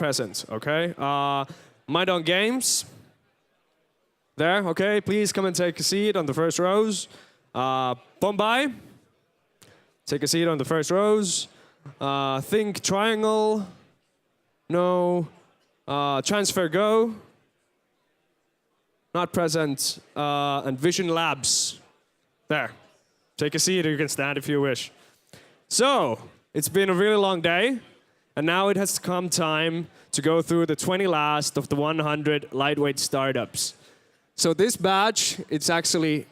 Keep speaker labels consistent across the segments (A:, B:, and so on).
A: present, okay? Mind on games. There, okay, please come and take a seat on the first rows. Bombay, take a seat on the first rows. Think triangle, no. Transfer go, not present. And Vision Labs, there. Take a seat or you can stand if you wish. So, it's been a really long day, and now it has come time to go through the 20 last of the 100 lightweight startups. So this batch, it's actually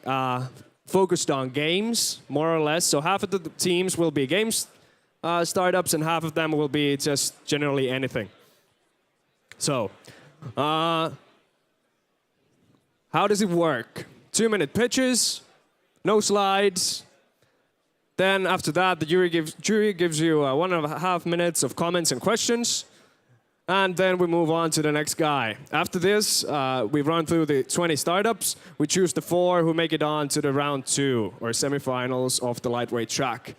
A: focused on games, more or less. So half of the teams will be games startups, and half of them will be just generally anything. So, how does it work? 2-minute pitches, no slides. Then after that, the jury gives you 1.5 minutes of comments and questions. And then we move on to the next guy. After this, we run through the 20 startups. We choose the 4 who make it on to the round 2, or semifinals of the lightweight track.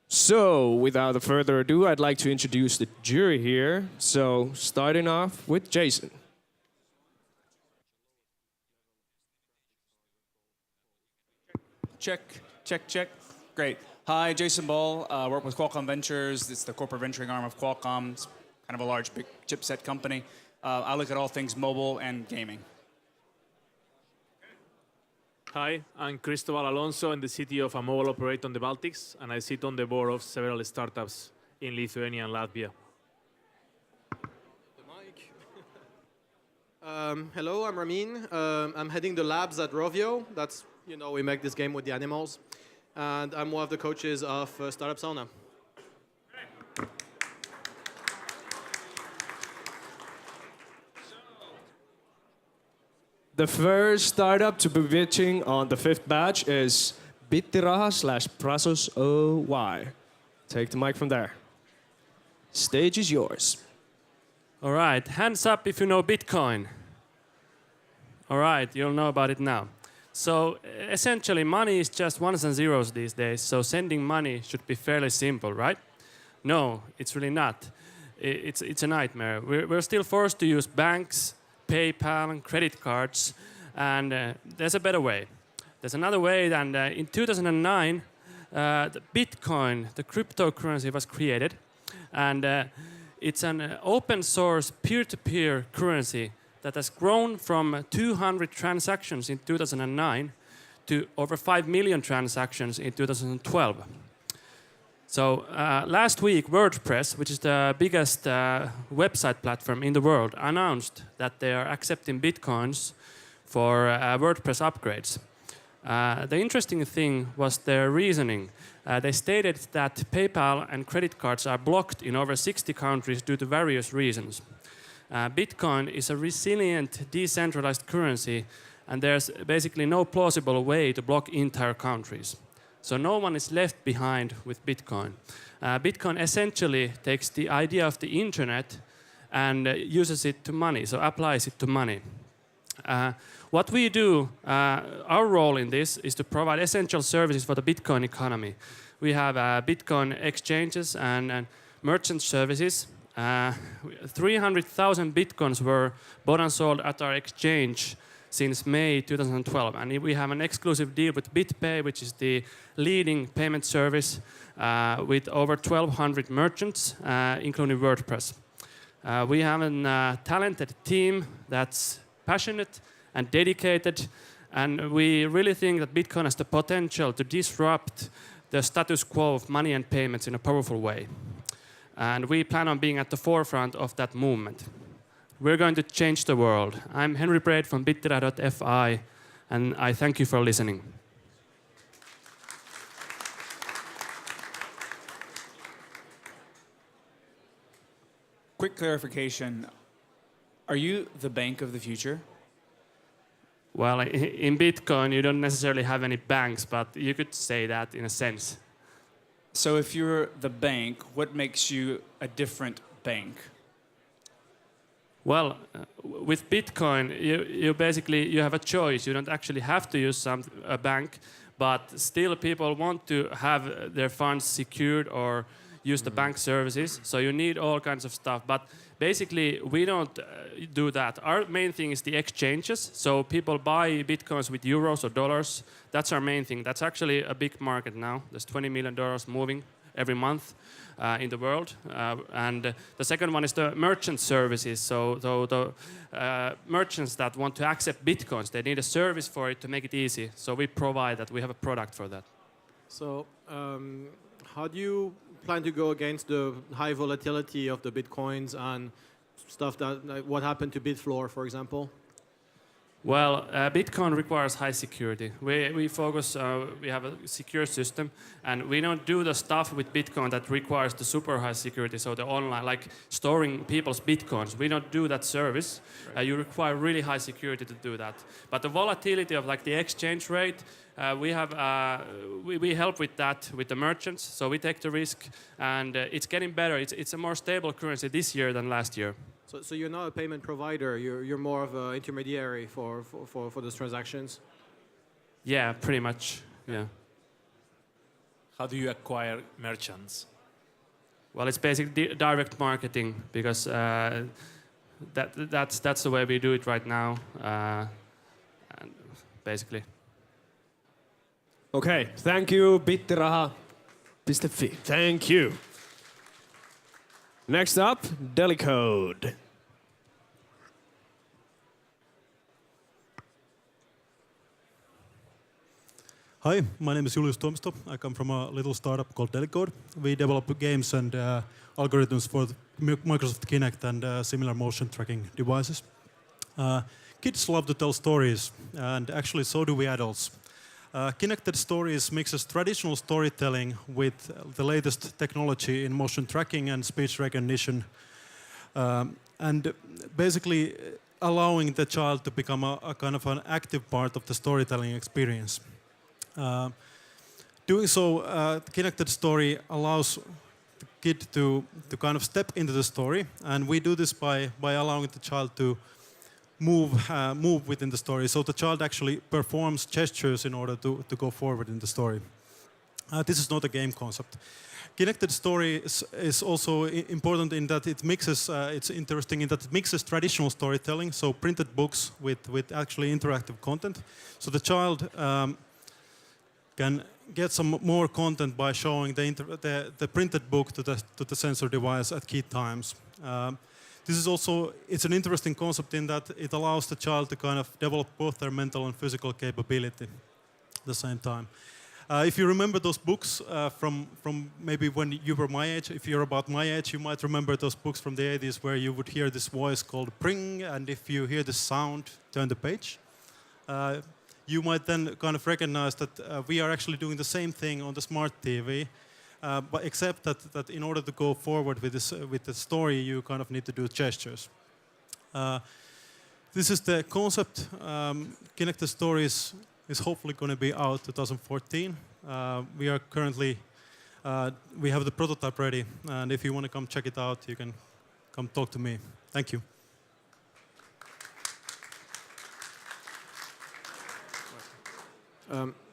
A: So, without further ado, I'd like to introduce the jury here. So, starting off with Jason.
B: Check, check, check. Great. Hi, Jason Ball. Work with Qualcomm Ventures. It's the corporate venturing arm of Qualcomm. It's kind of a large, big chipset company. I look at all things mobile and gaming.
C: Hi, I'm Cristobal Alonso. I'm the CTO of a mobile operator on the Baltics, and I sit on the board of several startups in Lithuania and Latvia.
D: The mic. Hello, I'm Ramin. I'm heading the labs at Rovio. That's, we make this game with the animals. And I'm one of the coaches of Startup Sauna.
A: The first startup to be pitching on the 5th batch is Bittiraha/Prasos OY. Take the mic from there. Stage is yours.
E: All right, hands up if you know Bitcoin. All right, you'll know about it now. So essentially, money is just ones and zeros these days, so sending money should be fairly simple, right? No, it's really not. It's a nightmare. We're still forced to use banks, PayPal, and credit cards, and there's a better way. There's another way, and in 2009, the Bitcoin, the cryptocurrency, was created, and it's an open source peer-to-peer currency that has grown from 200 transactions in 2009 to over 5 million transactions in 2012. So last week, WordPress, which is the biggest website platform in the world, announced that they are accepting Bitcoins for WordPress upgrades. The interesting thing was their reasoning. They stated that PayPal and credit cards are blocked in over 60 countries due to various reasons. Bitcoin is a resilient, decentralized currency, and there's basically no plausible way to block entire countries. So no one is left behind with Bitcoin. Bitcoin essentially takes the idea of the internet and uses it to money, so applies it to money. What we do, our role in this is to provide essential services for the Bitcoin economy. We have Bitcoin exchanges and merchant services. 300,000 Bitcoins were bought and sold at our exchange since May 2012. And we have an exclusive deal with BitPay, which is the leading payment service with over 1,200 merchants, including WordPress. We have a talented team that's passionate and dedicated, and we really think that Bitcoin has the potential to disrupt the status quo of money and payments in a powerful way. And we plan on being at the forefront of that movement. We're going to change the world. I'm Henry Braid from Bittiraha.fi, and I thank you for listening.
B: Quick clarification. Are you the bank of the future?
E: Well, in Bitcoin, you don't necessarily have any banks, but you could say that in a sense.
B: So if you're the bank, what makes you a different bank?
E: Well, with Bitcoin, you basically you have a choice. You don't actually have to use a bank, but still people want to have their funds secured or use the bank services. So you need all kinds of stuff. But basically, we don't do that. Our main thing is the exchanges. So people buy bitcoins with euros or dollars. That's our main thing. That's actually a big market now. There's $20 million moving every month in the world. And the second one is the merchant services. So the merchants that want to accept bitcoins, they need a service for it to make it easy. So we provide that. We have a product for that.
D: So how do you plan to go against the high volatility of the bitcoins and stuff that, like what happened to Bitfloor, for example?
E: Well, Bitcoin requires high security. We focus, we have a secure system, and we don't do the stuff with Bitcoin that requires the super high security, so the online, like storing people's Bitcoins. We don't do that service. Right. You require really high security to do that. But the volatility of like the exchange rate, we help with that with the merchants, so we take the risk, and it's getting better. It's a more stable currency this year than last year.
D: So you're not a payment provider. You're more of an intermediary for those transactions.
E: Yeah, pretty much. Yeah.
C: How do you acquire merchants?
E: Well, it's basically direct marketing because that's the way we do it right now, and basically.
A: Okay, thank you, Bitteraha.fi. Thank you. Next up, Delicode.
F: Hi, my name is Julius Tomisto. I come from a little startup called Delicode. We develop games and algorithms for the Microsoft Kinect and similar motion tracking devices. Kids love to tell stories, and actually so do we adults. Kinected Stories mixes traditional storytelling with the latest technology in motion tracking and speech recognition, and basically allowing the child to become a kind of an active part of the storytelling experience. Doing so, Kinected Story allows the kid to kind of step into the story, and we do this by allowing the child to move within the story. So the child actually performs gestures in order to go forward in the story. This is not a game concept. Kinected Story is also important in that it mixes, it's interesting in that it mixes traditional storytelling, so printed books with actually interactive content. So the child can get some more content by showing the printed book to the sensor device at key times. This is also, it's an interesting concept in that it allows the child to kind of develop both their mental and physical capability at the same time. If you remember those books from maybe when you were my age, if you're about my age, you might remember those books from the 80s where you would hear this voice called pring, and if you hear the sound, turn the page. You might then kind of recognize that we are actually doing the same thing on the smart TV, but except that in order to go forward with the story, you kind of need to do gestures. This is the concept. Kinected Stories is hopefully going to be out 2014. We are currently, we have the prototype ready, and if you want to come check it out, you can come talk to me. Thank you.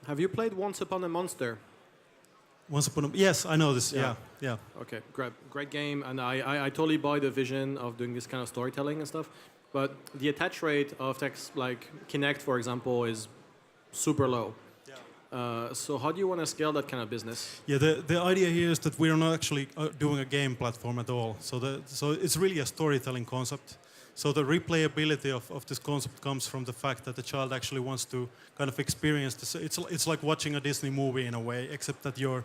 D: Have you played Once Upon a Monster?
F: Once Upon a... Yes, I know this. Yeah.
D: Okay, great game, and I totally buy the vision of doing this kind of storytelling and stuff. But the attach rate of text like Kinect, for example, is super low. Yeah. So how do you want to scale that kind of business?
F: Yeah, the idea here is that we are not actually doing a game platform at all. So it's really a storytelling concept. So the replayability of this concept comes from the fact that the child actually wants to kind of experience this. It's like watching a Disney movie in a way, except that you're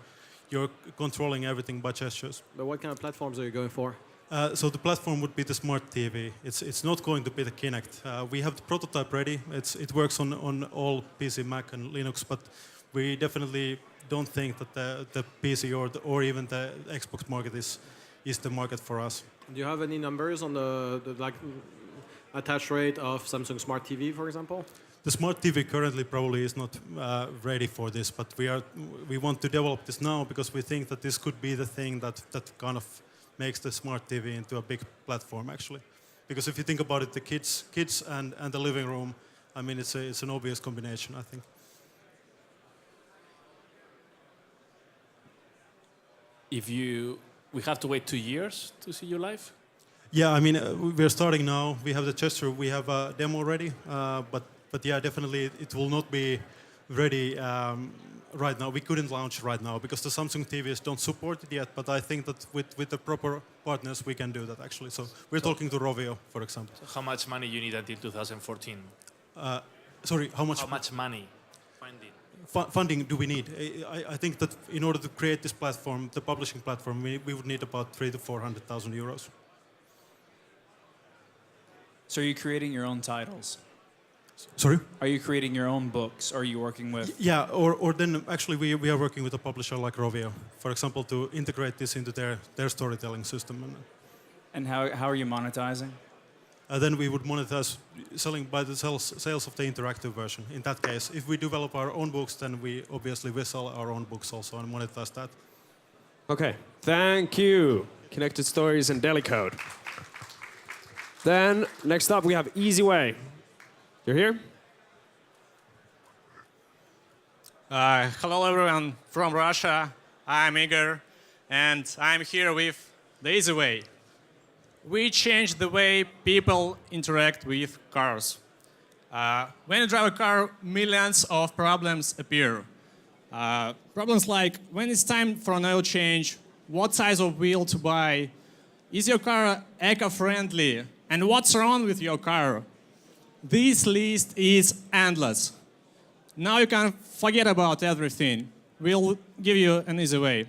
F: controlling everything by gestures.
D: But what kind of platforms are you going for?
F: So the platform would be the smart TV. It's not going to be the Kinect. We have the prototype ready. It works on all PC, Mac, and Linux, but we definitely don't think that the PC or even the Xbox market is the market for us.
D: Do you have any numbers on the like attach rate of Samsung Smart TV, for example?
F: The smart TV currently probably is not ready for this, but we want to develop this now because we think that this could be the thing that kind of makes the smart TV into a big platform actually. Because if you think about it, the kids and the living room, I mean, it's an obvious combination, I think.
G: We have to wait 2 years to see you live?
F: Yeah, I mean, we're starting now. We have the gesture, we have a demo ready, but yeah, definitely it will not be ready right now. We couldn't launch right now because the Samsung TVs don't support it yet, but I think that with the proper partners, we can do that actually. So we're talking to Rovio, for example.
C: How much money you need until 2014?
F: Sorry, how much?
C: How much money? Funding.
F: Funding do we need? I think that in order to create this platform, the publishing platform, we would need about 300,000 to 400,000 euros.
B: So are you creating your own titles?
F: Sorry?
B: Are you creating your own books? Or are you working with...
F: Yeah, or then actually we are working with a publisher like Rovio, for example, to integrate this into their storytelling system.
B: And how are you monetizing?
F: Then we would monetize selling by the sales of the interactive version. In that case, if we develop our own books, then we obviously will sell our own books also and monetize that.
A: Okay, thank you. Connected Stories and Delicode. Then, next up, we have Easy Way. You're here?
G: Hello everyone from Russia. I'm Igor, and I'm here with the Easy Way. We changed the way people interact with cars. When you drive a car, millions of problems appear. Problems like when it's time for an oil change, what size of wheel to buy, is your car eco-friendly, and what's wrong with your car? This list is endless. Now you can forget about everything. We'll give you an easy way.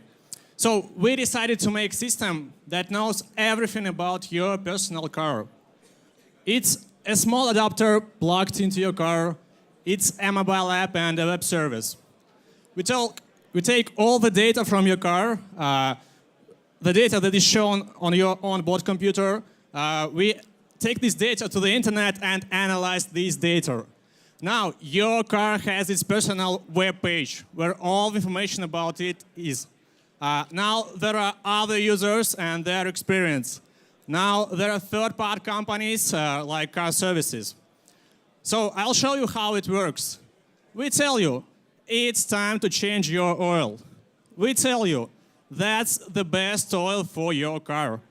G: So we decided to make a system that knows everything about your personal car. It's a small adapter plugged into your car. It's a mobile app and a web service. We take all the data from your car, the data that is shown on your onboard computer. We take this data to the internet and analyze this data. Now, your car has its personal web page where all the information about it is. Now, there are other users and their experience. Now, there are third-party companies like car services. So I'll show you how it works. We tell you, it's time to change your oil. We tell you, that's the best oil for your car.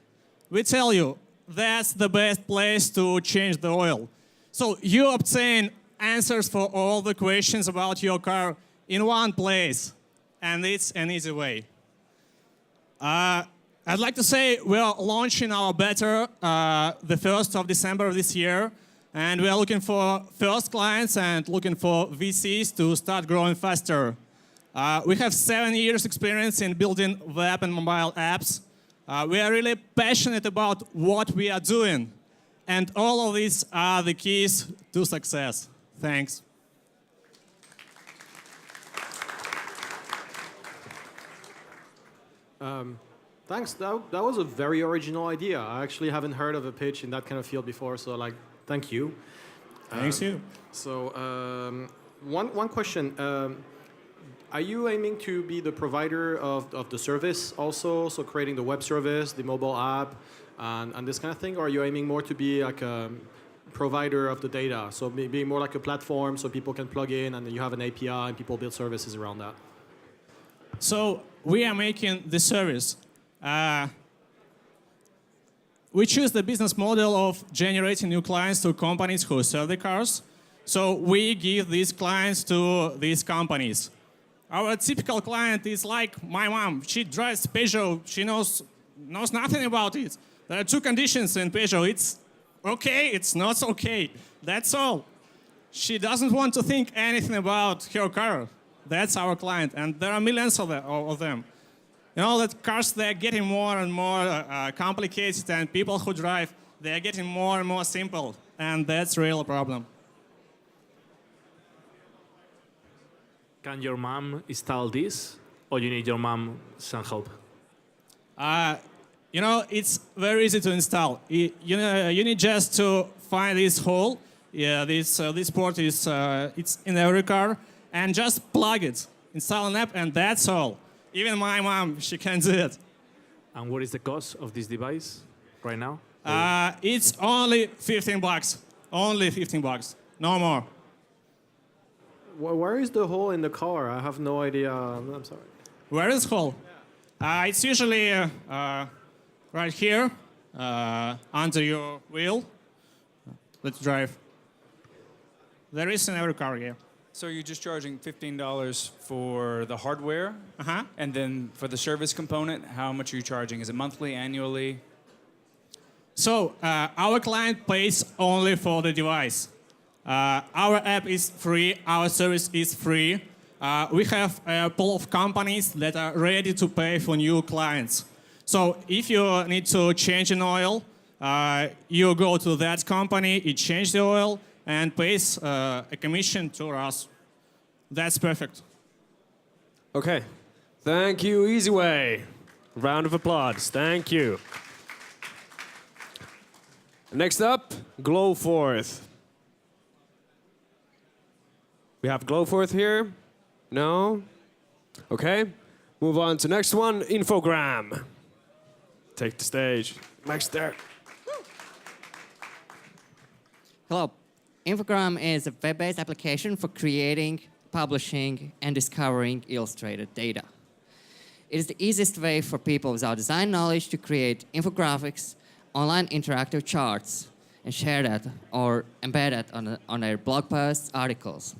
G: We tell you, that's the best place to change the oil. So you obtain answers for all the questions about your car in one place, and it's an easy way. I'd like to say we're launching our beta the 1st of December of this year, and we are looking for first clients and looking for VCs to start growing faster. We have 7 years experience in building web and mobile apps. We are really passionate about what we are doing, and all of these are the keys to success. Thanks.
D: Thanks. That was a very original idea. I actually haven't heard of a pitch in that kind of field before, so thank you.
G: Thanks you.
D: So one question. Are you aiming to be the provider of the service also, so creating the web service, the mobile app, and this kind of thing? Or are you aiming more to be like a provider of the data, so being more like a platform so people can plug in and you have an API and people build services around that?
G: So we are making the service. We choose the business model of generating new clients to companies who sell the cars. So we give these clients to these companies. Our typical client is like my mom. She drives Peugeot. She knows nothing about it. There are two conditions in Peugeot. It's okay, it's not okay. That's all. She doesn't want to think anything about her car. That's our client, and there are millions of them. You know that cars, they're getting more and more complicated, and people who drive, they're getting more and more simple, and that's a real problem.
C: Can your mom install this, or you need your mom some help?
G: You know, it's very easy to install. You need just to find this hole. Yeah, this port is it's in every car, and just plug it. Install an app, and that's all. Even my mom, she can do it.
C: And what is the cost of this device right now?
G: It's only $15. Only $15. No more.
D: Where is the hole in the car? I have no idea. I'm sorry.
G: Where is hole? It's usually right here. under your wheel. Let's drive. There is in every car, yeah.
B: So you're just charging $15 for the hardware,
G: Uh-huh.
B: and then for the service component, how much are you charging? Is it monthly, annually?
G: So our client pays only for the device. Our app is free. Our service is free. We have a pool of companies that are ready to pay for new clients. So if you need to change an oil, you go to that company, you change the oil, and pays a commission to us. That's perfect.
A: Okay. Thank you, Easy Way. Round of applause. Thank you. Next up, Glowforth. We have Glowforth here? No? Okay. Move on to next one, Infogram. Take the stage. Mike's there.
H: Hello. Infogram is a web-based application for creating, publishing, and discovering illustrated data. It is the easiest way for people without design knowledge to create infographics, online interactive charts, and share that or embed that on their blog posts, articles.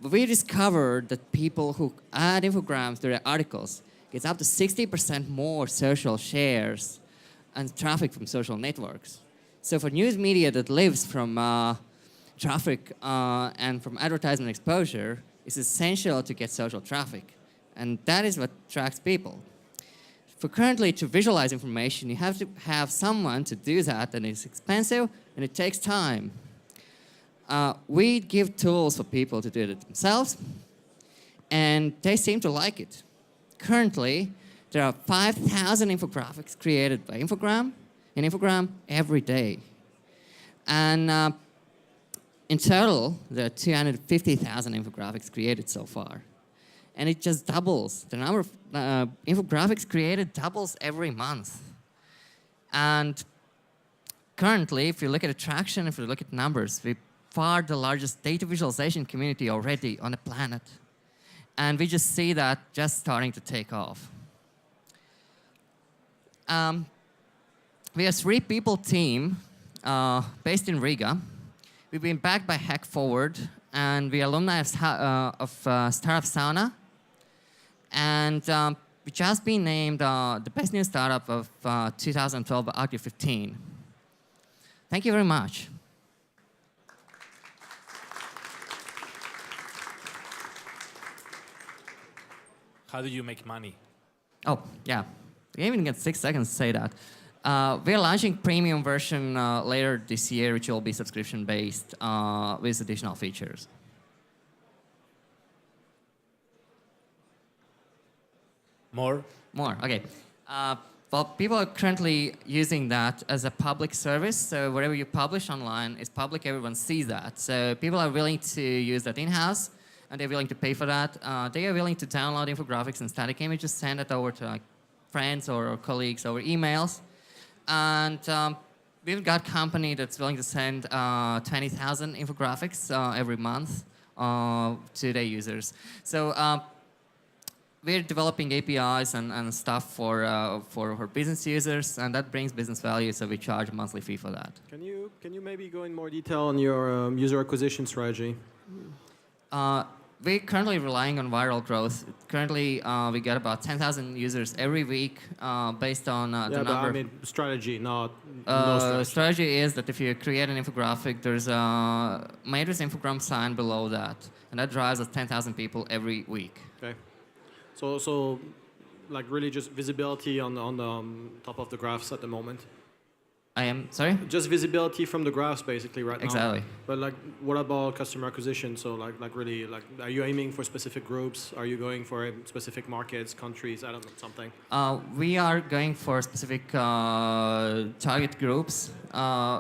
H: We discovered that people who add infograms to their articles gets up to 60% more social shares and traffic from social networks. So for news media that lives from traffic and from advertisement exposure, it's essential to get social traffic. And that is what attracts people. For currently, to visualize information, you have to have someone to do that, and it's expensive and it takes time. We give tools for people to do it themselves, and they seem to like it. Currently, there are 5,000 infographics created by Infogram every day. And in total, there are 250,000 infographics created so far. And it just doubles. The number of infographics created doubles every month. And currently, if you look at attraction, if you look at numbers, we're far the largest data visualization community already on the planet. And we just see that just starting to take off. We are a 3-people team based in Riga. We've been backed by Hack Forward, and we are alumni of Startup Sauna. And we just been named the best new startup of 2012 by Arctic 15. Thank you very much.
C: How do you make money?
H: Oh, yeah. We even get 6 seconds to say that. We're launching premium version later this year, which will be subscription-based with additional features.
C: More?
H: More, okay. Well, people are currently using that as a public service. So whatever you publish online is public, everyone sees that. So people are willing to use that in-house, and they're willing to pay for that. They are willing to download infographics and static images, send it over to friends or colleagues over emails. And we've got a company that's willing to send 20,000 infographics every month to their users. So we're developing APIs and stuff for business users, and that brings business value, so we charge a monthly fee for that.
D: Can you maybe go in more detail on your user acquisition strategy?
H: We're currently relying on viral growth. Currently, we get about 10,000 users every week based on the number.
D: I mean strategy, not
H: no
D: strategy.
H: Strategy is that if you create an infographic, there's a Matrix Infogram sign below that, and that drives us 10,000 people every week.
D: Okay. So like really just visibility on the top of the graphs at the moment.
H: I am sorry.
D: Just visibility from the graphs basically right now.
H: Exactly.
D: But like, what about customer acquisition? So like really, like, are you aiming for specific groups? Are you going for specific markets, countries? I don't know, something.
H: We are going for specific target groups,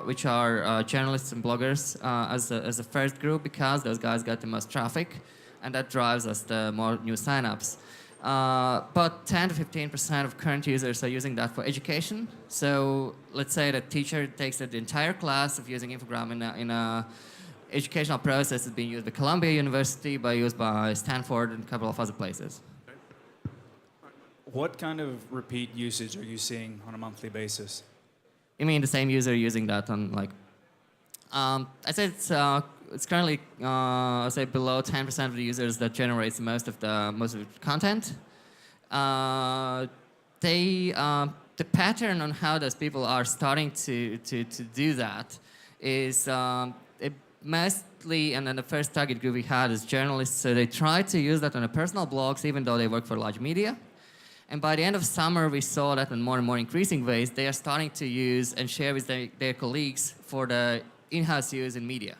H: which are journalists and bloggers as a first group, because those guys got the most traffic, and that drives us the more new signups. But 10 to 15% of current users are using that for education. So let's say the teacher takes the entire class of using Infogram in a educational process. It's being used by Columbia University, used by Stanford, and a couple of other places.
B: What kind of repeat usage are you seeing on a monthly basis?
H: I mean, the same user using that on like. I said it's currently I say below 10% of the users that generates most of the content. The pattern on how those people are starting to do that is mostly, and then the first target group we had is journalists, so they try to use that on their personal blogs even though they work for large media. And by the end of summer, we saw that in more and more increasing ways, they are starting to use and share with their colleagues for the in-house use in media.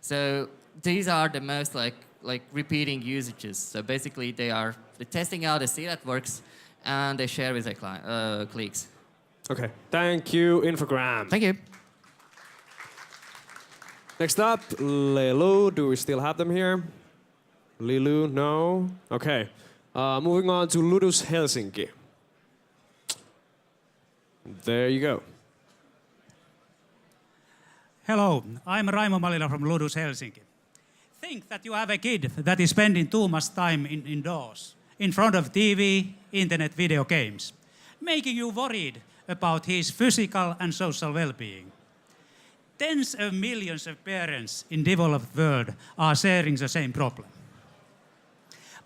H: So these are the most like repeating usages. So basically they're testing out, they see that works, and they share with their colleagues.
A: Okay, thank you, Infogram.
H: Thank you.
A: Next up, Lelu. Do we still have them here? Lelu, no? Okay. Moving on to Ludus Helsinki. There you go.
I: Hello, I'm Raimo Malila from Ludus Helsinki. Think that you have a kid that is spending too much time indoors, in front of TV, internet, video games, making you worried about his physical and social well-being. Tens of millions of parents in developed world are sharing the same problem.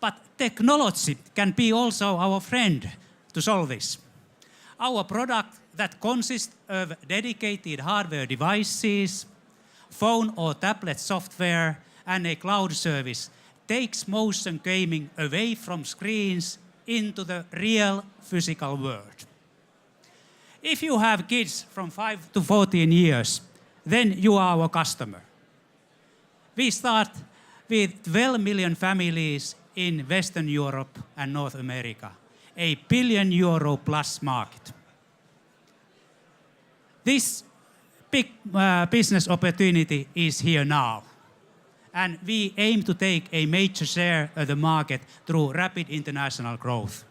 I: But technology can be also our friend to solve this. Our product that consists of dedicated hardware devices, phone or tablet software, and a cloud service takes motion gaming away from screens into the real physical world. If you have kids from 5 to 14 years, then you are our customer. We start with 12 million families in Western Europe and North America, a €1 billion plus market. This big business opportunity is here now, and we aim to take a major share of the market through rapid international growth.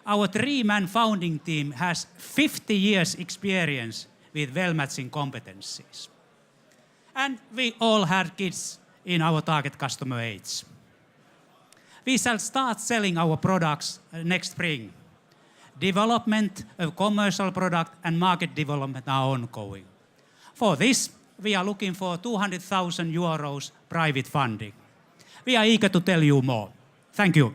I: Our 3-man founding team has 50 years experience with well-matching competencies. And we all had kids in our target customer age. We shall start selling our products next spring. Development of commercial product and market development are ongoing. For this, we are looking for €200,000 private funding. We are eager to tell you more. Thank you.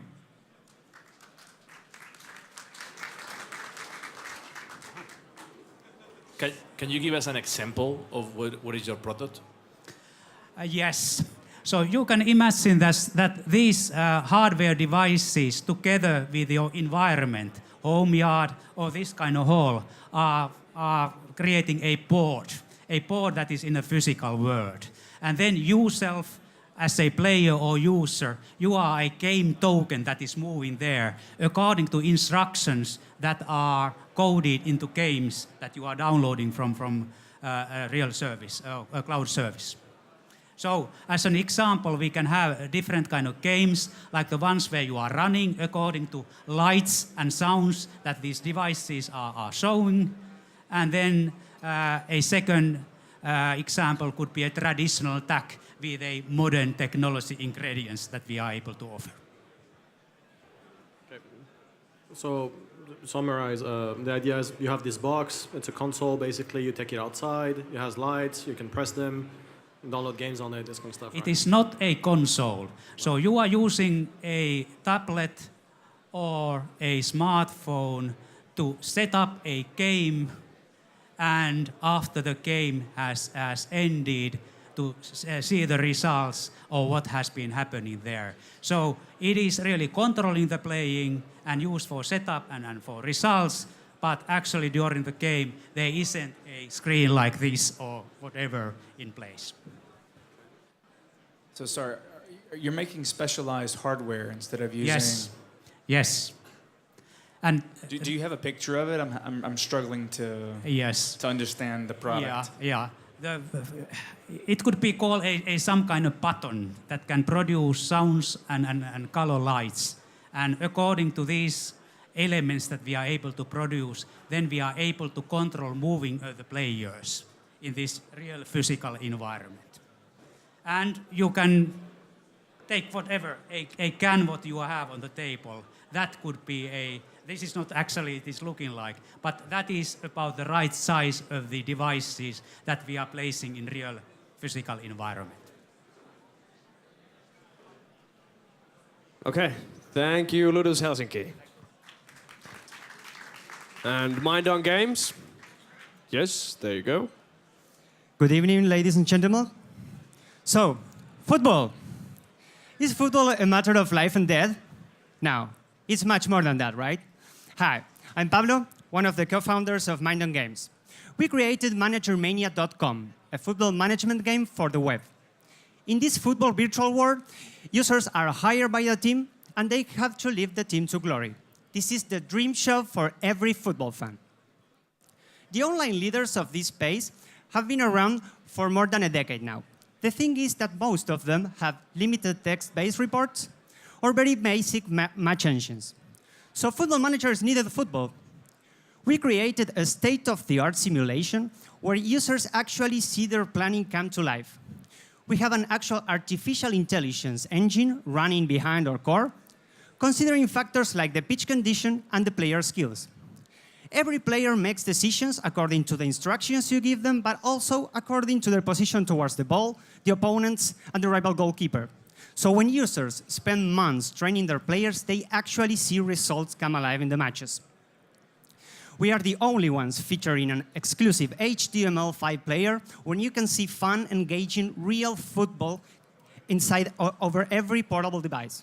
J: Can you give us an example of what is your product?
I: Yes. So you can imagine that these hardware devices together with your environment, home yard or this kind of hall, are creating a board that is in a physical world. And then yourself as a player or user, you are a game token that is moving there according to instructions that are coded into games that you are downloading from a real service, a cloud service. So as an example, we can have different kind of games, like the ones where you are running according to lights and sounds that these devices are showing. And then a second example could be a traditional tag with a modern technology ingredients that we are able to offer.
D: Okay. So to summarize, the idea is you have this box, it's a console basically, you take it outside, it has lights, you can press them, download games on it, this kind of stuff.
I: It is not a console. So you are using a tablet or a smartphone to set up a game, and after the game has ended, to see the results of what has been happening there. So it is really controlling the playing and used for setup and for results, but actually during the game there isn't a screen like this or whatever in place.
B: So sorry, you're making specialized hardware instead of using...
I: Yes, yes. And
B: do you have a picture of it? I'm struggling to understand the product.
I: Yeah. It could be called some kind of button that can produce sounds and color lights. And according to these elements that we are able to produce, then we are able to control moving of the players in this real physical environment. And you can take whatever, a can what you have on the table. That could be this is not actually it is looking like, but that is about the right size of the devices that we are placing in real physical environment.
A: Okay, thank you, Ludus Helsinki. And Mind on Games? Yes, there you go.
K: Good evening, ladies and gentlemen. So, football. Is football a matter of life and death? No, it's much more than that, right? Hi, I'm Pablo, one of the co-founders of Mind on Games. We created ManagerMania.com, a football management game for the web. In this football virtual world, users are hired by a team and they have to lead the team to glory. This is the dream show for every football fan. The online leaders of this space have been around for more than a decade now. The thing is that most of them have limited text-based reports or very basic match engines. So football managers needed football. We created a state-of-the-art simulation where users actually see their planning come to life. We have an actual artificial intelligence engine running behind our core, considering factors like the pitch condition and the player skills. Every player makes decisions according to the instructions you give them, but also according to their position towards the ball, the opponents, and the rival goalkeeper. So when users spend months training their players, they actually see results come alive in the matches. We are the only ones featuring an exclusive HTML5 player where you can see fun, engaging, real football inside over every portable device.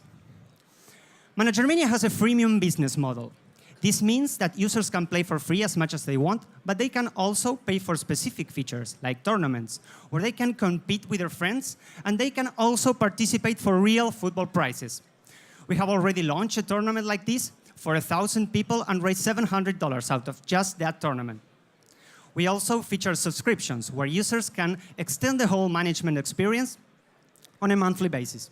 K: ManagerMania has a freemium business model. This means that users can play for free as much as they want, but they can also pay for specific features, like tournaments, where they can compete with their friends, and they can also participate for real football prizes. We have already launched a tournament like this for 1,000 people and raised $700 out of just that tournament. We also feature subscriptions, where users can extend the whole management experience on a monthly basis.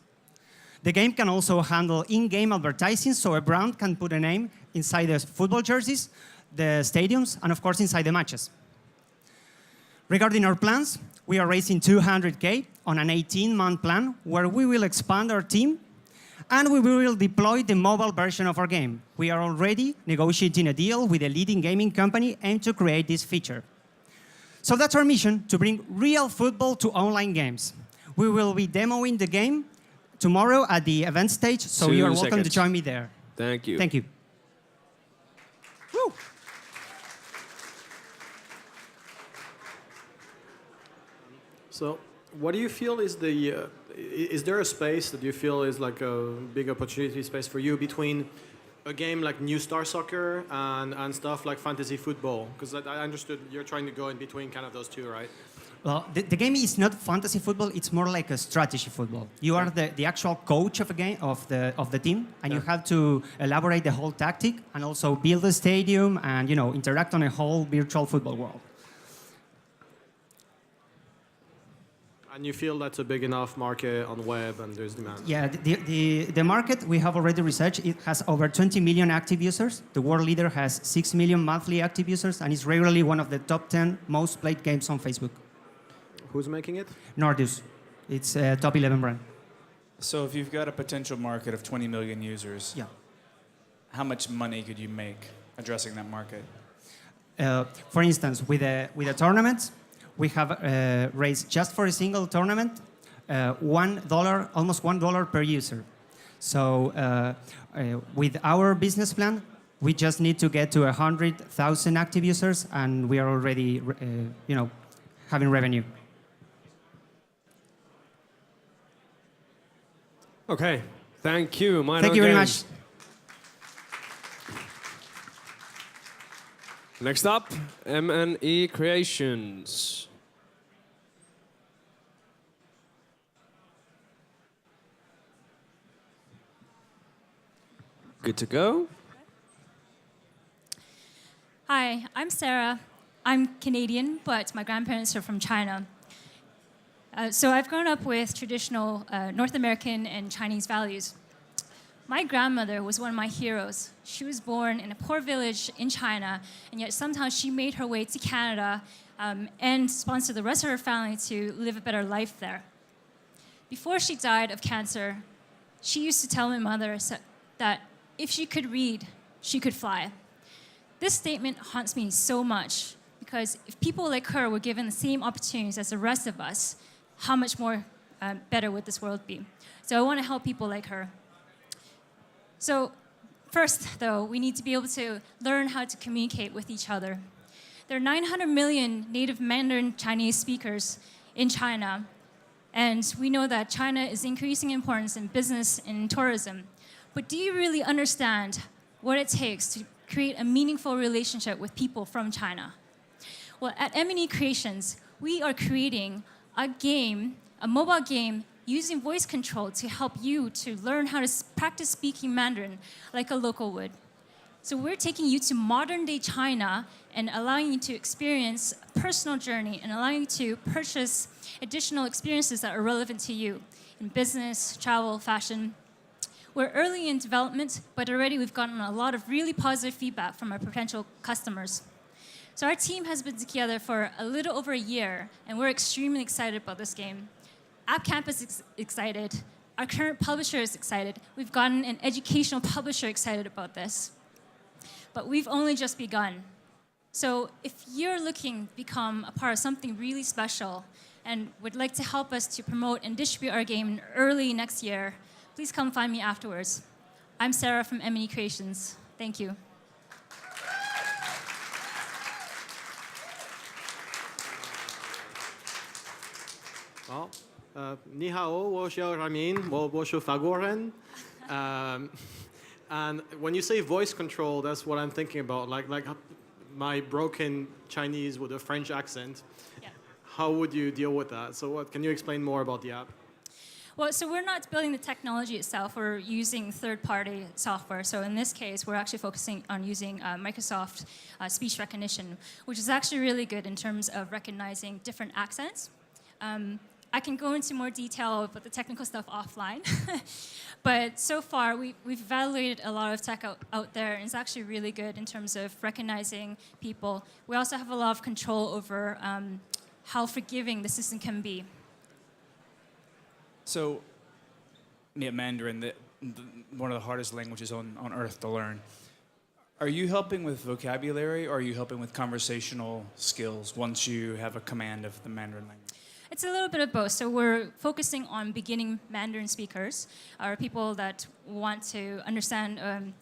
K: The game can also handle in-game advertising, so a brand can put a name inside the football jerseys, the stadiums, and of course inside the matches. Regarding our plans, we are raising 200K on an 18-month plan where we will expand our team and we will deploy the mobile version of our game. We are already negotiating a deal with a leading gaming company aimed to create this feature. So that's our mission, to bring real football to online games. We will be demoing the game tomorrow at the event stage, so you are welcome to join me there.
A: Thank you.
K: Thank you. Woo.
D: So, what do you feel is the? Is there a space that you feel is like a big opportunity space for you between a game like New Star Soccer and stuff like fantasy football? Because I understood you're trying to go in between kind of those two, right?
K: Well, the game is not fantasy football. It's more like a strategy football. You are the actual coach of a game of the team, and you have to elaborate the whole tactic and also build a stadium and interact on a whole virtual football world.
D: And you feel that's a big enough market on the web and there's demand?
K: Yeah, the market, we have already researched, it has over 20 million active users. The world leader has 6 million monthly active users and is regularly one of the top 10 most played games on Facebook.
D: Who's making it?
K: Nordus. It's a top 11 brand.
B: So if you've got a potential market of 20 million users,
K: yeah,
B: how much money could you make addressing that market?
K: For instance, with a tournament, we have raised just for a single tournament $1, almost $1 per user. So with our business plan, we just need to get to 100,000 active users, and we are already, having revenue.
A: Okay, thank you.
K: Thank you very much.
A: Next up, MNE Creations. Good to go?
L: Hi, I'm Sarah. I'm Canadian, but my grandparents are from China. So I've grown up with traditional North American and Chinese values. My grandmother was one of my heroes. She was born in a poor village in China, and yet somehow she made her way to Canada and sponsored the rest of her family to live a better life there. Before she died of cancer, She used to tell my mother that if she could read, she could fly. This statement haunts me so much because if people like her were given the same opportunities as the rest of us, how much more better would this world be? So I want to help people like her. So first, though, we need to be able to learn how to communicate with each other. There are 900 million native Mandarin Chinese speakers in China, and we know that China is increasing importance in business and in tourism. But do you really understand what it takes to create a meaningful relationship with people from China? Well, at M&E Creations, we are creating a game, a mobile game, using voice control to help you to learn how to practice speaking Mandarin like a local would. So we're taking you to modern-day China and allowing you to experience a personal journey and allowing you to purchase additional experiences that are relevant to you in business, travel, fashion. We're early in development, but already we've gotten a lot of really positive feedback from our potential customers. So our team has been together for a little over a year, and we're extremely excited about this game. App Campus is excited. Our current publisher is excited. We've gotten an educational publisher excited about this. But we've only just begun. So if you're looking to become a part of something really special and would like to help us to promote and distribute our game early next year, please come find me afterwards. I'm Sarah from M&E Creations. Thank you.
D: Well, 你好，我叫 Ramin, 我是法国人. And when you say voice control, that's what I'm thinking about. Like my broken Chinese with a French accent.
L: Yeah.
D: How would you deal with that? So can you explain more about the app?
L: Well, so we're not building the technology itself. We're using third-party software. So in this case, we're actually focusing on using Microsoft speech recognition, which is actually really good in terms of recognizing different accents. I can go into more detail about the technical stuff offline. But so far, we've evaluated a lot of tech out there, and it's actually really good in terms of recognizing people. We also have a lot of control over how forgiving the system can be.
B: So, Mandarin, one of the hardest languages on earth to learn. Are you helping with vocabulary, or are you helping with conversational skills once you have a command of the Mandarin language?
L: It's a little bit of both. So we're focusing on beginning Mandarin speakers, or people that want to understand,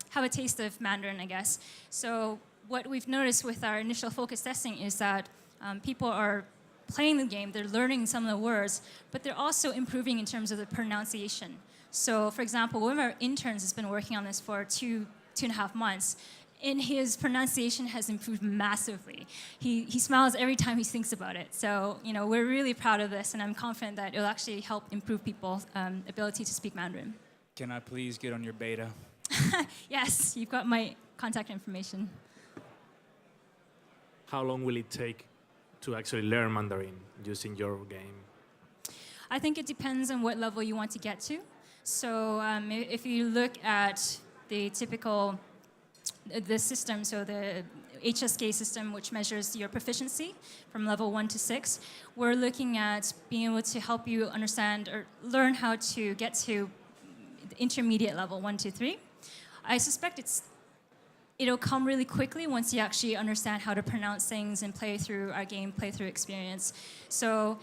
L: have a taste of Mandarin, I guess. So what we've noticed with our initial focus testing is that people are playing the game, they're learning some of the words, but they're also improving in terms of the pronunciation. So for example, one of our interns has been working on this for two and a half months, and his pronunciation has improved massively. He smiles every time he thinks about it. So, we're really proud of this, and I'm confident that it'll actually help improve people's ability to speak Mandarin.
B: Can I please get on your beta?
L: Yes, you've got my contact information.
C: How long will it take to actually learn Mandarin using your game?
L: I think it depends on what level you want to get to. So if you look at the typical the system, so the HSK system, which measures your proficiency from level 1 to 6, we're looking at being able to help you understand or learn how to get to the intermediate level 1, 2, 3. I suspect it'll come really quickly once you actually understand how to pronounce things and play through our game, playthrough experience. So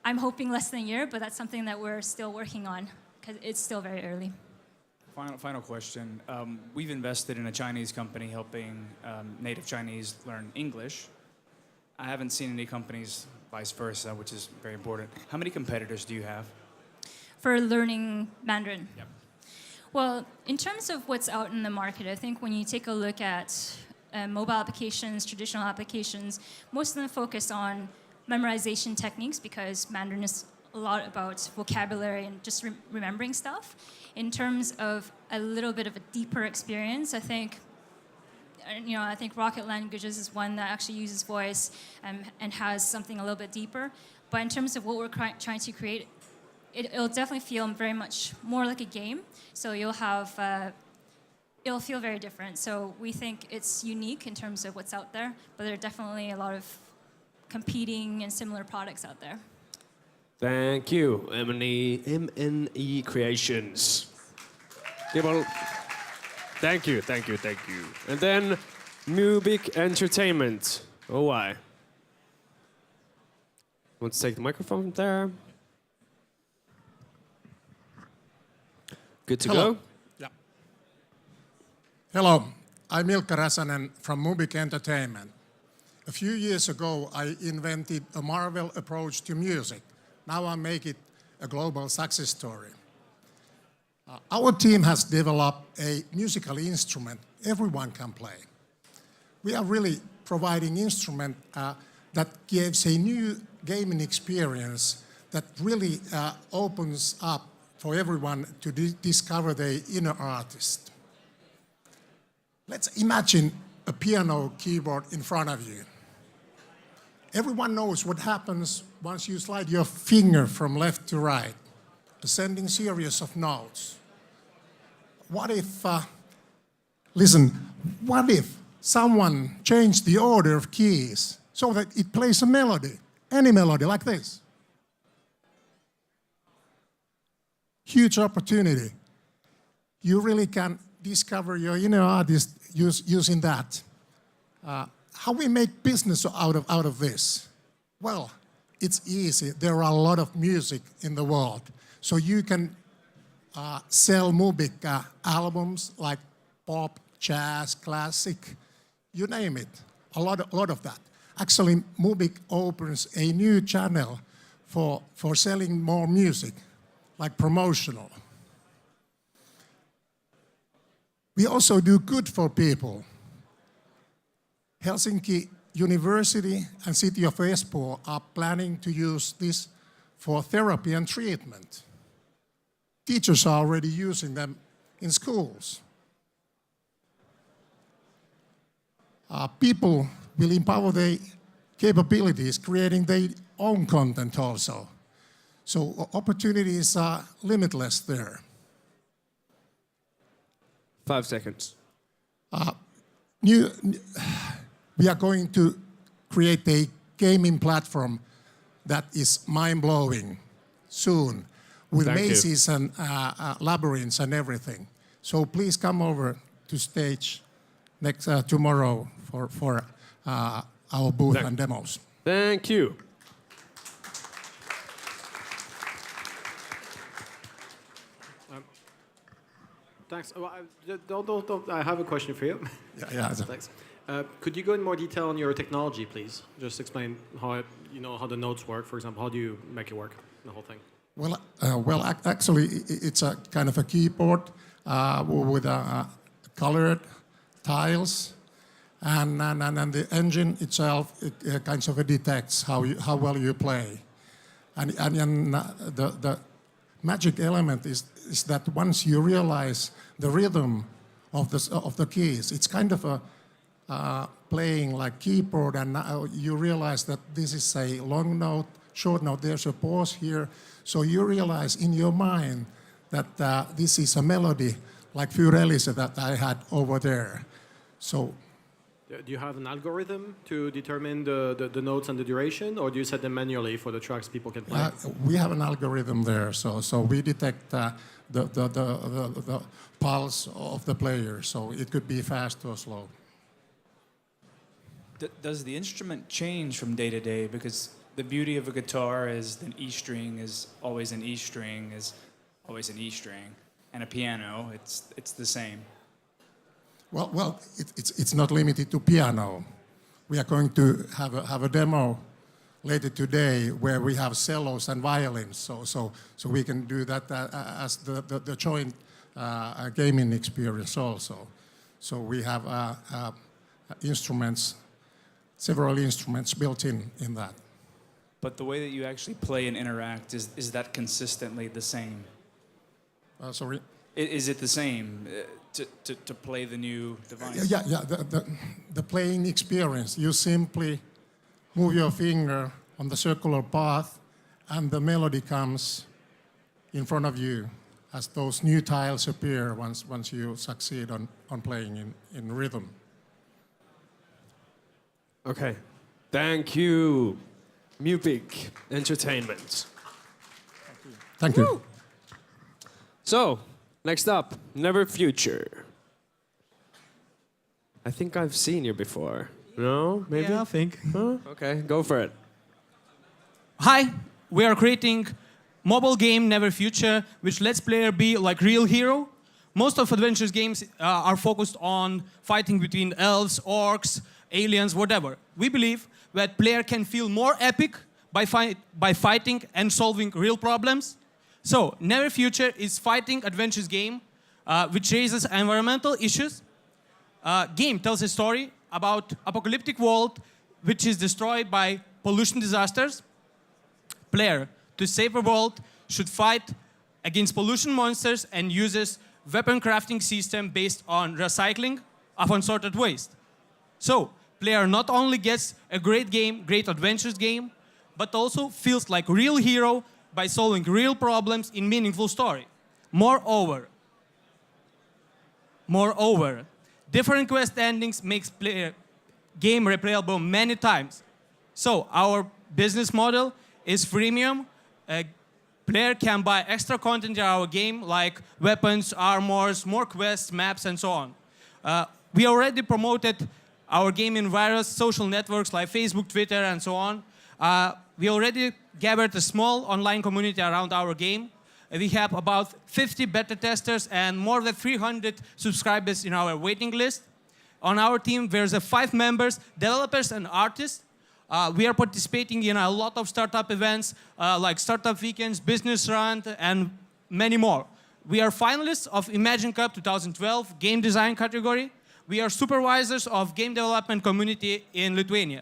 L: I'm hoping less than a year, but that's something that we're still working on because it's still very early.
B: Final question. We've invested in a Chinese company helping native Chinese learn English. I haven't seen any companies vice versa, which is very important. How many competitors do you have?
L: For learning Mandarin?
B: Yep.
L: Well, in terms of what's out in the market, I think when you take a look at mobile applications, traditional applications, most of them focus on memorization techniques because Mandarin is a lot about vocabulary and just remembering stuff. In terms of a little bit of a deeper experience, I think Rocket Languages is one that actually uses voice and has something a little bit deeper. But in terms of what we're trying to create, it'll definitely feel very much more like a game. So it'll feel very different. So we think it's unique in terms of what's out there, but there are definitely a lot of competing and similar products out there.
A: Thank you, MNE Creations. People, thank you. And then Mubic Entertainment. Oh, why? Want to take the microphone from there? Good to go?
M: Yeah. Hello, I'm Ilkka Räsänen from Mubic Entertainment. A few years ago, I invented a Marvel approach to music. Now I make it a global success story. Our team has developed a musical instrument everyone can play. We are really providing instrument that gives a new gaming experience that really opens up for everyone to discover their inner artist. Let's imagine a piano keyboard in front of you. Everyone knows what happens once you slide your finger from left to right, ascending series of notes. What if, what if someone changed the order of keys so that it plays a melody, any melody like this? Huge opportunity. You really can discover your inner artist using that. How we make business out of this? Well, it's easy. There are a lot of music in the world. So you can sell Mubic albums like pop, jazz, classic, you name it. A lot of that. Actually, Mubic opens a new channel for selling more music, like promotional. We also do good for people. Helsinki University and City of Espoo are planning to use this for therapy and treatment. Teachers are already using them in schools. People will empower their capabilities, creating their own content also. So opportunities are limitless there.
A: 5 seconds.
M: We are going to create a gaming platform that is mind-blowing soon with mazes and labyrinths and everything. So please come over to stage tomorrow for our booth and demos.
A: Thank you.
D: Thanks. Well, I have a question for you.
M: Yeah.
D: Thanks. Could you go in more detail on your technology, please? Just explain how how the notes work. For example, how do you make it work, the whole thing?
M: Well, actually, it's a kind of a keyboard with colored tiles, and the engine itself it kind of detects how well you play, and the magic element is that once you realize the rhythm of the keys, it's kind of a playing like keyboard, and now you realize that this is a long note, short note, there's a pause here. So you realize in your mind that this is a melody like Fiorelli's that I had over there. So,
D: do you have an algorithm to determine the notes and the duration, or do you set them manually for the tracks people can play?
M: We have an algorithm there, so we detect the pulse of the player, so it could be fast or slow.
B: Does the instrument change from day to day? Because the beauty of a guitar is an E string is always an E string is always an E string, and a piano it's the same.
M: Well, it's not limited to piano. We are going to have a demo later today where we have cellos and violins, so we can do that as the joint gaming experience also. So we have instruments, several instruments built in that.
B: But the way that you actually play and interact, is that consistently the same?
M: Sorry?
B: Is it the same to play the new device?
M: Yeah. The playing experience, you simply move your finger on the circular path and the melody comes in front of you as those new tiles appear once you succeed on playing in rhythm.
A: Okay. Thank you, Mubic Entertainment.
M: Thank you.
A: So, next up, Never Future. I think I've seen you before. No? Maybe?
N: Yeah, I think.
A: Huh? Okay, go for it.
N: Hi, we are creating mobile game Never Future, which lets player be like real hero. Most of adventures games are focused on fighting between elves, orcs, aliens, whatever. We believe that player can feel more epic by fighting and solving real problems. So, Never Future is fighting adventures game which raises environmental issues. Game tells a story about apocalyptic world which is destroyed by pollution disasters. Player, to save the world, should fight against pollution monsters and uses weapon crafting system based on recycling of unsorted waste. So, player not only gets a great game, great adventures game, but also feels like real hero by solving real problems in meaningful story. Moreover, different quest endings makes player game replayable many times. So, our business model is freemium. Player can buy extra content in our game like weapons, armors, more quests, maps, and so on. We already promoted our game in various social networks like Facebook, Twitter, and so on. We already gathered a small online community around our game. We have about 50 beta testers and more than 300 subscribers in our waiting list. On our team, there's 5 members, developers and artists. We are participating in a lot of startup events like Startup Weekends, Business Run, and many more. We are finalists of Imagine Cup 2012 game design category. We are supervisors of game development community in Lithuania.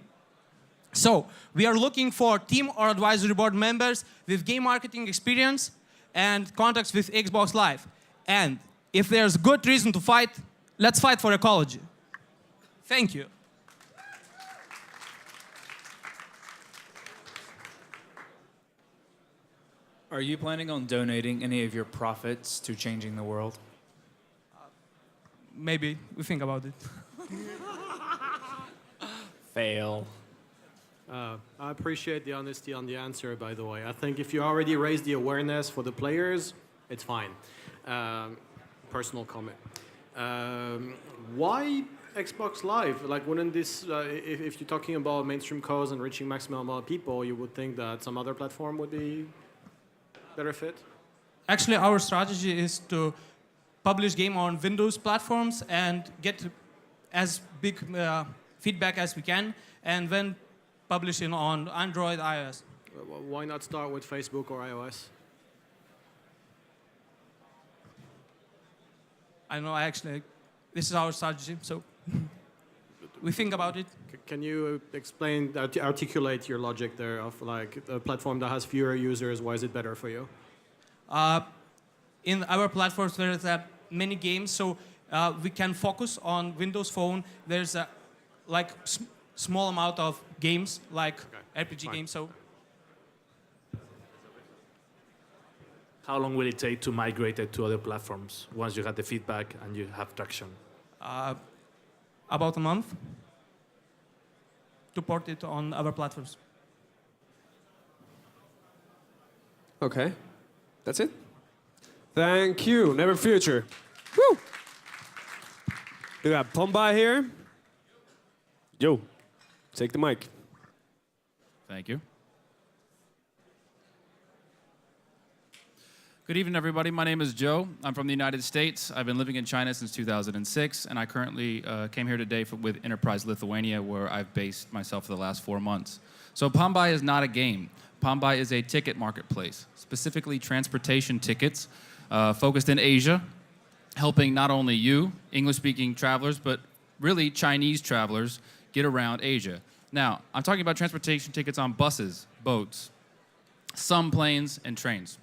N: So, we are looking for team or advisory board members with game marketing experience and contacts with Xbox Live. And if there's good reason to fight, let's fight for ecology. Thank you.
B: Are you planning on donating any of your profits to changing the world?
N: Maybe we think about it.
B: Fail.
D: I appreciate the honesty on the answer, by the way. I think if you already raise the awareness for the players, it's fine. Personal comment. Why Xbox Live? Like, wouldn't this, if you're talking about mainstream cause and reaching maximum amount of people, you would think that some other platform would be better fit?
N: Actually, our strategy is to publish game on Windows platforms and get as big feedback as we can, and then publish it on Android, iOS.
D: Why not start with Facebook or iOS?
N: I know, this is our strategy, so we think about it.
D: Can you explain, articulate your logic there of like a platform that has fewer users, why is it better for you?
N: In our platforms, there is many games, so we can focus on Windows Phone. There's a small amount of games, like RPG games, so.
C: How long will it take to migrate it to other platforms once you have the feedback and you have traction?
N: About a month to port it on other platforms.
A: Okay, that's it. Thank you, Never Future. Woo! We got Pombai here. Yo, take the mic.
O: Thank you. Good evening, everybody. My name is Joe. I'm from the United States. I've been living in China since 2006, and I currently came here today with Enterprise Lithuania, where I've based myself for the last 4 months. So Pombai is not a game. Pombai is a ticket marketplace, specifically transportation tickets, focused in Asia, helping not only you, English-speaking travelers, but really Chinese travelers get around Asia. Now, I'm talking about transportation tickets on buses, boats, some planes, and trains.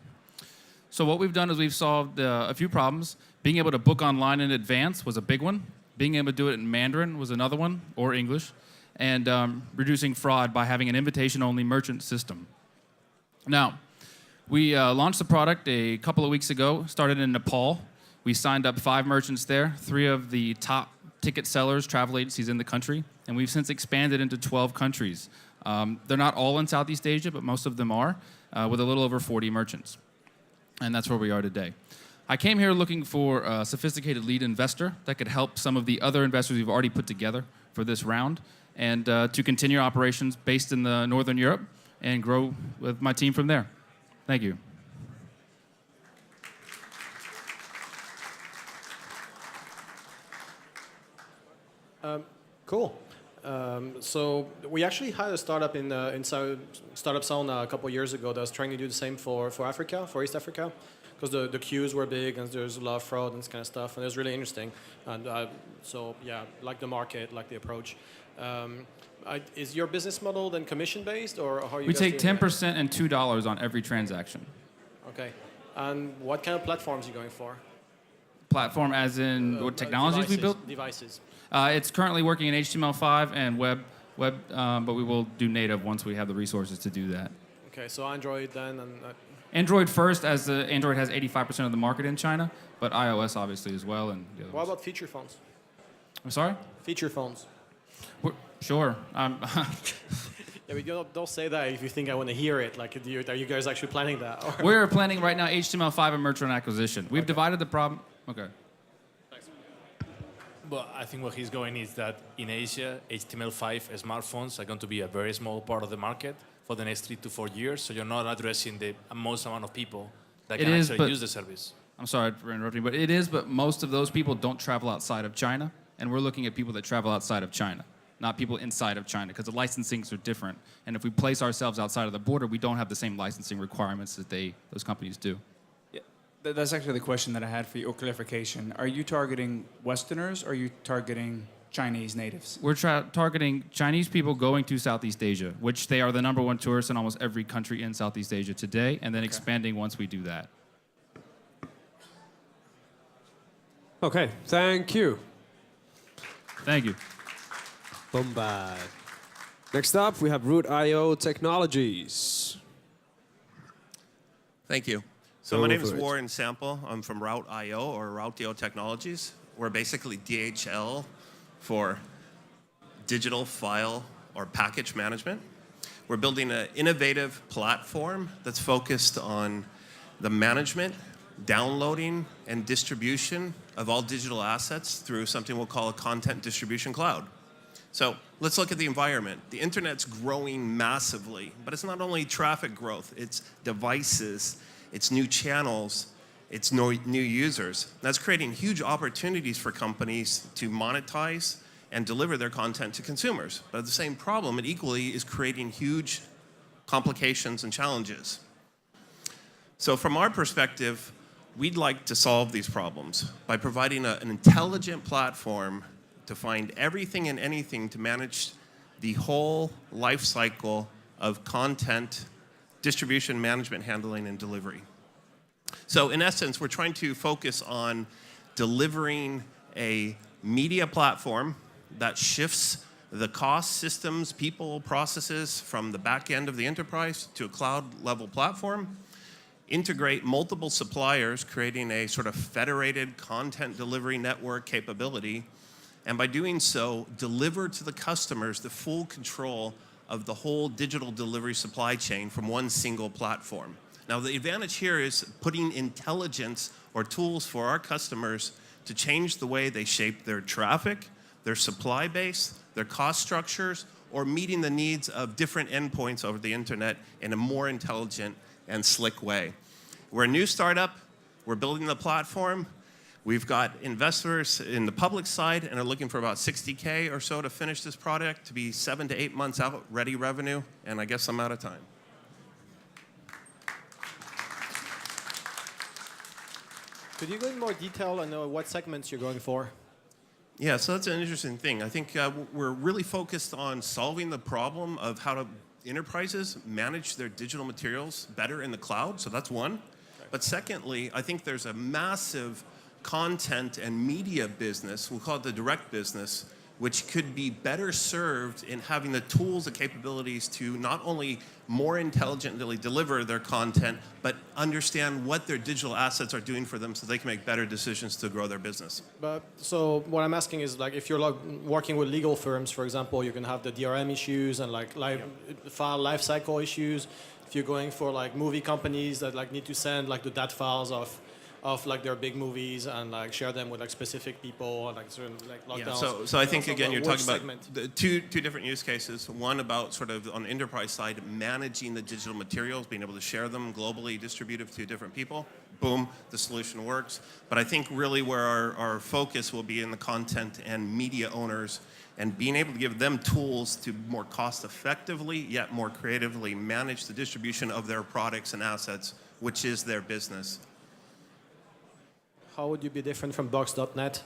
O: So what we've done is we've solved a few problems. Being able to book online in advance was a big one. Being able to do it in Mandarin was another one, or English. And reducing fraud by having an invitation-only merchant system. Now, we launched the product a couple of weeks ago, started in Nepal. We signed up 5 merchants there, 3 of the top ticket sellers, travel agencies in the country, and we've since expanded into 12 countries. They're not all in Southeast Asia, but most of them are, with a little over 40 merchants. and that's where we are today. I came here looking for a sophisticated lead investor that could help some of the other investors we've already put together for this round, and to continue operations based in the Northern Europe and grow with my team from there. Thank you.
D: Cool. So we actually had a startup in Startup Zone a couple of years ago that was trying to do the same for Africa, for East Africa, because the queues were big and there's a lot of fraud and this kind of stuff, and it was really interesting. And so yeah, like the market, like the approach. Is your business model then commission based, or how are you?
O: We
D: guys
O: take
D: doing
O: 10% and $2 on every transaction.
D: Okay. And what kind of platforms are you going for?
O: Platform as in what technologies we built?
D: Devices.
O: It's currently working in HTML5 and web, but we will do native once we have the resources to do that.
D: Okay, so Android then, and
O: Android first, as Android has 85% of the market in China, but iOS obviously as well. And the other
D: what
O: ones.
D: about feature phones?
O: I'm sorry?
D: Feature phones.
O: Sure.
D: Yeah, we don't say that if you think I want to hear it. Like, are you guys actually planning that? Or?
O: We're planning right now HTML5 and merchant acquisition. We've divided the problem. Okay.
J: Well, I think where he's going is that in Asia, HTML5 smartphones are going to be a very small part of the market for the next 3 to 4 years. So you're not addressing the most amount of people that can actually use the service.
O: I'm sorry for interrupting, but it is. But most of those people don't travel outside of China, and we're looking at people that travel outside of China, not people inside of China, because the licensings are different. And if we place ourselves outside of the border, we don't have the same licensing requirements that those companies do.
B: That's actually the question that I had for you, or clarification. Are you targeting Westerners, or are you targeting Chinese natives?
O: We're targeting Chinese people going to Southeast Asia, which they are the #1 tourists in almost every country in Southeast Asia today, and then expanding once we do that.
A: Okay, thank you.
O: Thank you.
A: Bombard. Next up, we have Root.io Technologies.
P: Thank you. So my name is Warren Sample. I'm from Route.io, or Route.io Technologies. We're basically DHL for digital file or package management. We're building an innovative platform that's focused on the management, downloading, and distribution of all digital assets through something we'll call a content distribution cloud. So let's look at the environment. The internet's growing massively, but it's not only traffic growth, it's devices, it's new channels, it's new users. That's creating huge opportunities for companies to monetize and deliver their content to consumers. But the same problem, it equally is creating huge complications and challenges. So from our perspective, we'd like to solve these problems by providing an intelligent platform to find everything and anything to manage the whole life cycle of content distribution, management, handling, and delivery. So in essence, we're trying to focus on delivering a media platform that shifts the cost, systems, people, processes from the back end of the enterprise to a cloud-level platform, integrate multiple suppliers, creating a sort of federated content delivery network capability, and by doing so, deliver to the customers the full control of the whole digital delivery supply chain from one single platform. Now, the advantage here is putting intelligence or tools for our customers to change the way they shape their traffic, their supply base, their cost structures, or meeting the needs of different endpoints over the internet in a more intelligent and slick way. We're a new startup. We're building the platform. We've got investors in the public side and are looking for about 60K or so to finish this product, to be 7 to 8 months out, ready revenue, and I guess I'm out of time.
D: Could you go in more detail on what segments you're going for?
P: Yeah, so that's an interesting thing. I think we're really focused on solving the problem of how to enterprises manage their digital materials better in the cloud, so that's one. Okay. But secondly, I think there's a massive content and media business, we'll call it the direct business, which could be better served in having the tools and capabilities to not only more intelligently deliver their content, but understand what their digital assets are doing for them so they can make better decisions to grow their business.
D: But so what I'm asking is, like, if you're like working with legal firms, for example, you can have the DRM issues and like file lifecycle issues. if you're going for like movie companies that like need to send like the DAT files of like their big movies and like share them with like specific people and like certain like lockdowns.
P: Yeah, so I think again you're talking about
D: segment.
P: the two different use cases. One about sort of on the enterprise side managing the digital materials, being able to share them globally, distributed to different people. Boom, the solution works. But I think really where our focus will be in the content and media owners and being able to give them tools to more cost effectively yet more creatively manage the distribution of their products and assets, which is their business.
D: How would you be different from Box.net?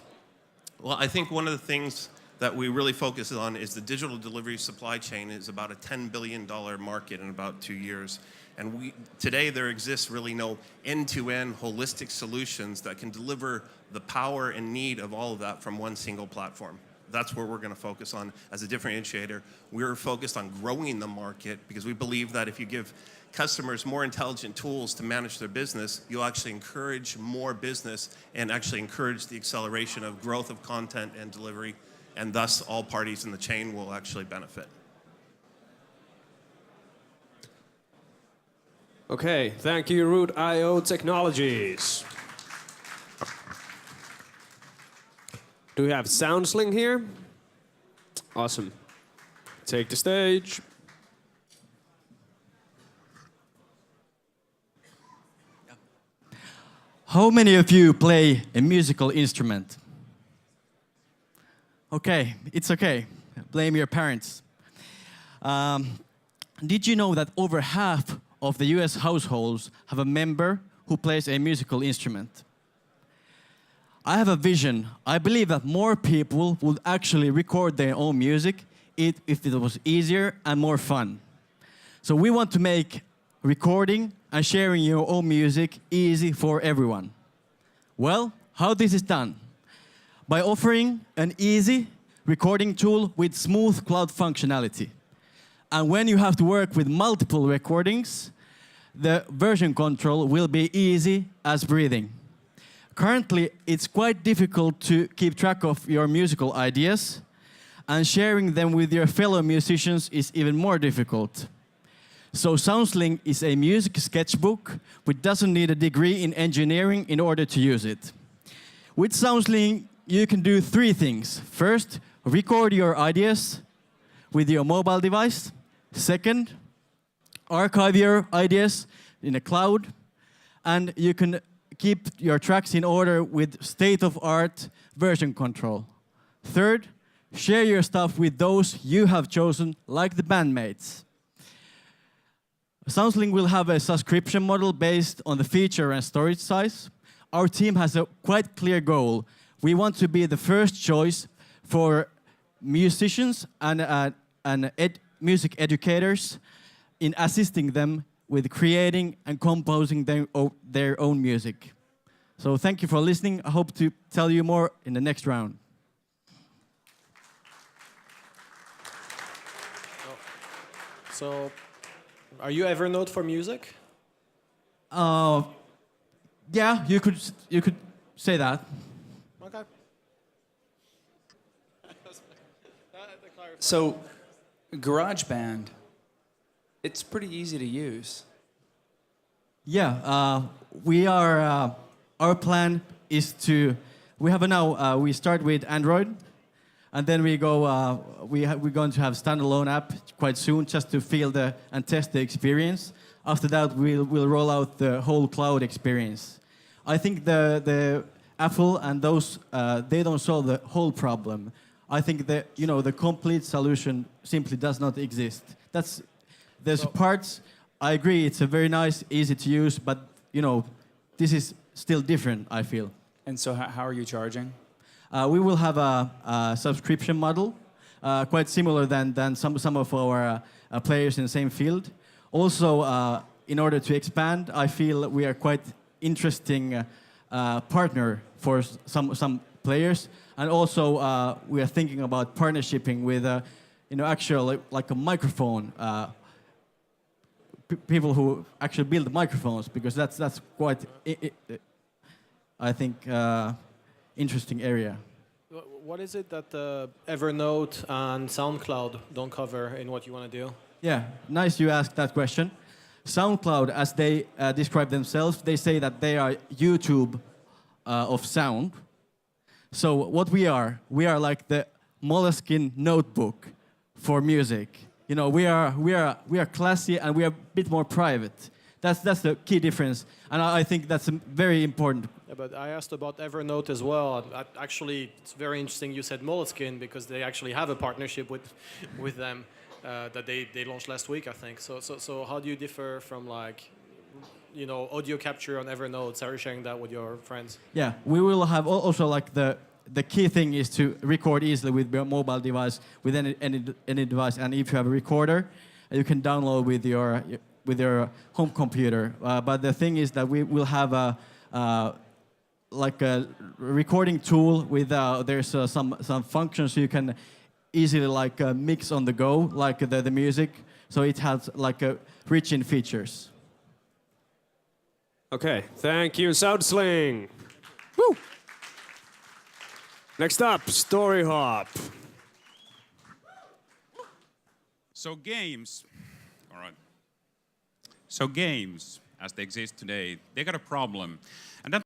P: Well, I think one of the things that we really focus on is the digital delivery supply chain is about a $10 billion market in about 2 years. And today there exists really no end-to-end holistic solutions that can deliver the power and need of all of that from one single platform. That's where we're going to focus on as a differentiator. We're focused on growing the market because we believe that if you give customers more intelligent tools to manage their business, you'll actually encourage more business and actually encourage the acceleration of growth of content and delivery, and thus all parties in the chain will actually benefit.
A: Okay, thank you, Root.io Technologies. Do we have SoundSling here? Awesome. Take the stage.
Q: How many of you play a musical instrument? Okay, it's okay. Blame your parents. Did you know that over half of the US households have a member who plays a musical instrument? I have a vision. I believe that more people would actually record their own music if it was easier and more fun. So we want to make recording and sharing your own music easy for everyone. Well, how this is done? By offering an easy recording tool with smooth cloud functionality. And when you have to work with multiple recordings, the version control will be easy as breathing. Currently, it's quite difficult to keep track of your musical ideas, and sharing them with your fellow musicians is even more difficult. So SoundSling is a music sketchbook which doesn't need a degree in engineering in order to use it. With SoundSling, you can do 3 things. First, record your ideas with your mobile device. Second, archive your ideas in a cloud. And you can keep your tracks in order with state-of-art version control. Third, share your stuff with those you have chosen, like the bandmates. SoundSling will have a subscription model based on the feature and storage size. Our team has a quite clear goal. We want to be the first choice for musicians and music educators in assisting them with creating and composing their own music. So thank you for listening. I hope to tell you more in the next round.
D: So, are you Evernote for music?
Q: Yeah, you could say that.
D: Okay.
B: So, GarageBand, it's pretty easy to use.
Q: Yeah, we are. Our plan is to. We have now. We start with Android, and then we go. We're going to have standalone app quite soon, just to feel and test the experience. After that, we'll roll out the whole cloud experience. I think the Apple and those they don't solve the whole problem. I think the complete solution simply does not exist. There's parts. I agree, it's a very nice, easy to use, but this is still different, I feel.
B: And so how are you charging?
Q: We will have a subscription model, quite similar than some of our players in the same field. Also, in order to expand, I feel we are quite interesting partner for some players. And also, we are thinking about partnershiping with, actual like a microphone. People who actually build microphones, because that's quite, I think, interesting area.
D: What is it that Evernote and SoundCloud don't cover in what you want to do?
Q: Yeah, nice you asked that question. SoundCloud, as they describe themselves, they say that they are YouTube of sound. So what we are like the Moleskine notebook for music. You know, we are classy and we are a bit more private. That's the key difference, and I think that's very important.
D: Yeah, but I asked about Evernote as well. Actually, it's very interesting you said Moleskine because they actually have a partnership with them that they launched last week, I think. So how do you differ from like, you know, audio capture on Evernote? Are you sharing that with your friends?
Q: Yeah, we will have also like the key thing is to record easily with your mobile device, with any device, and if you have a recorder, you can download with your home computer. But the thing is that we will have like a recording tool with there's some functions you can easily like mix on the go, like the music. So it has like rich in features.
A: Okay, thank you, SoundSling. Woo! Next up, Story Hop.
R: So games, all right. So games, as they exist today, they got a problem. And that